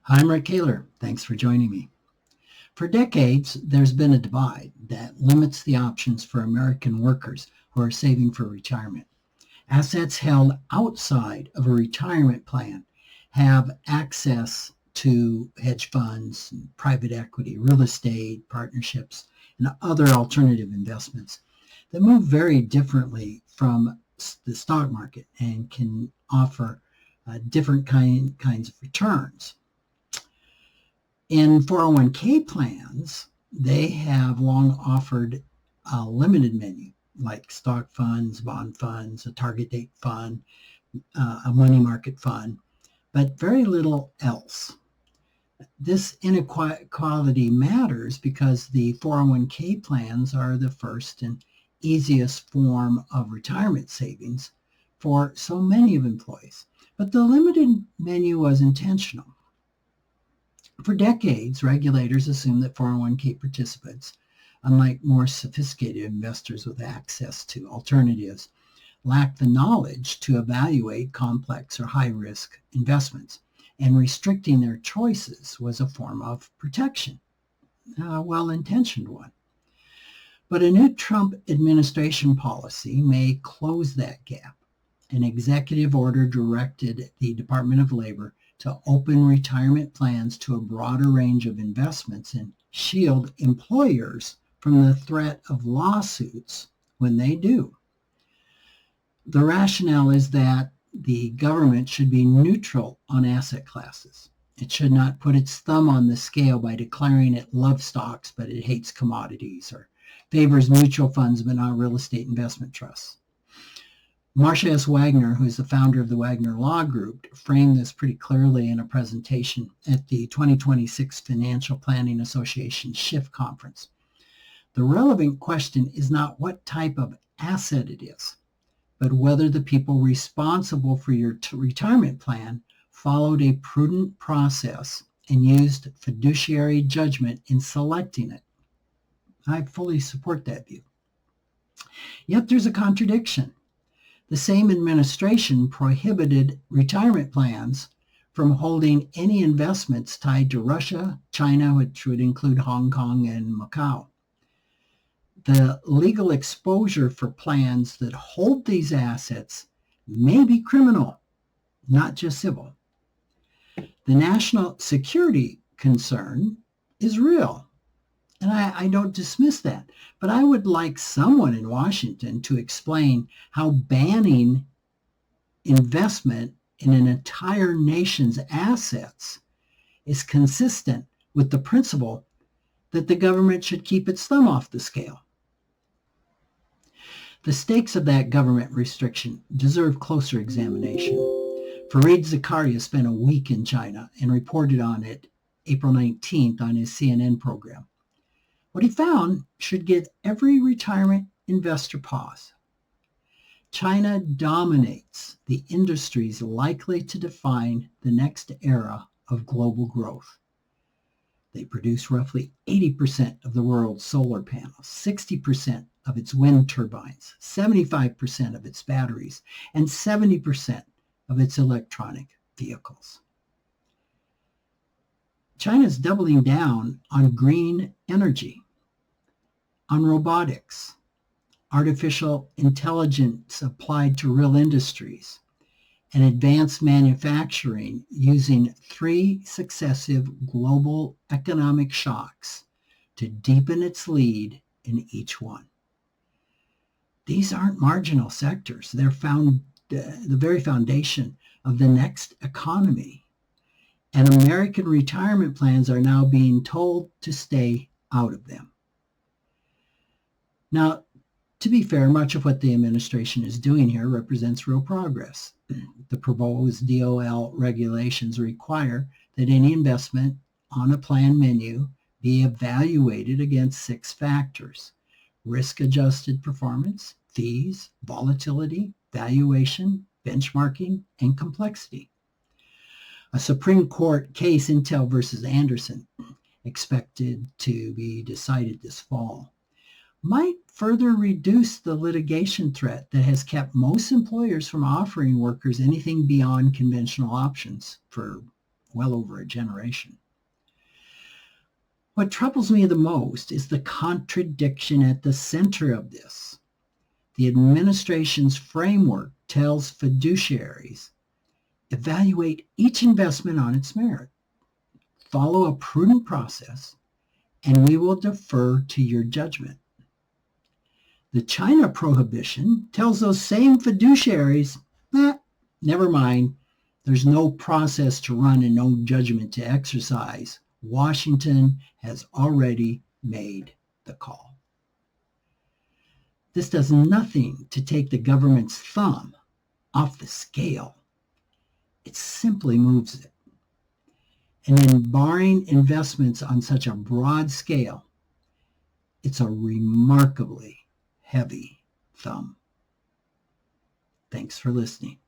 Hi, I'm Rick Kaler. Thanks for joining me. For decades, there's been a divide that limits the options for American workers who are saving for retirement. Assets held outside of a retirement plan have access to hedge funds, private equity, real estate, partnerships, and other alternative investments that move very differently from the stock market and can offer different kinds of returns. In 401k plans, they have long offered a limited menu like stock funds, bond funds, a target date fund, a money market fund, but very little else. This inequality matters because the 401k plans are the first and easiest form of retirement savings for so many of employees. But the limited menu was intentional. For decades, regulators assumed that 401k participants, unlike more sophisticated investors with access to alternatives, lacked the knowledge to evaluate complex or high-risk investments, and restricting their choices was a form of protection, a well-intentioned one. But a new Trump administration policy may close that gap. An executive order directed the Department of Labor to open retirement plans to a broader range of investments and shield employers from the threat of lawsuits when they do. The rationale is that the government should be neutral on asset classes. It should not put its thumb on the scale by declaring it loves stocks but it hates commodities, or favors mutual funds but not real estate investment trusts. Marcia S. Wagner, who is the founder of the Wagner Law Group, framed this pretty clearly in a presentation at the 2026 Financial Planning Association SHIFT conference. The relevant question is not what type of asset it is, but whether the people responsible for your retirement plan followed a prudent process and used fiduciary judgment in selecting it. I fully support that view. Yet there's a contradiction. The same administration prohibited retirement plans from holding any investments tied to Russia, China, which would include Hong Kong and Macau. The legal exposure for plans that hold these assets may be criminal, not just civil. The national security concern is real, and I don't dismiss that. But I would like someone in Washington to explain how banning investment in an entire nation's assets is consistent with the principle that the government should keep its thumb off the scale. The stakes of that government restriction deserve closer examination. Fareed Zakaria spent a week in China and reported on it April 19th on his CNN program. What he found should give every retirement investor pause. China dominates the industries likely to define the next era of global growth. They produce roughly 80% of the world's solar panels, 60% of its wind turbines, 75% of its batteries, and 70% of its electronic vehicles. China is doubling down on green energy, on robotics, artificial intelligence applied to real industries, and advanced manufacturing using 3 successive global economic shocks to deepen its lead in each one. These aren't marginal sectors. They're the very foundation of the next economy. And American retirement plans are now being told to stay out of them. Now, to be fair, much of what the administration is doing here represents real progress. The proposed DOL regulations require that any investment on a plan menu be evaluated against 6 factors: risk-adjusted performance, fees, volatility, valuation, benchmarking, and complexity. A Supreme Court case, Intel versus Anderson, expected to be decided this fall, might further reduce the litigation threat that has kept most employers from offering workers anything beyond conventional options for well over a generation. What troubles me the most is the contradiction at the center of this. The administration's framework tells fiduciaries, evaluate each investment on its merit, follow a prudent process, and we will defer to your judgment. The China prohibition tells those same fiduciaries, never mind, there's no process to run and no judgment to exercise. Washington has already made the call. This does nothing to take the government's thumb off the scale. It simply moves it. And in barring investments on such a broad scale, it's a remarkably heavy thumb. Thanks for listening.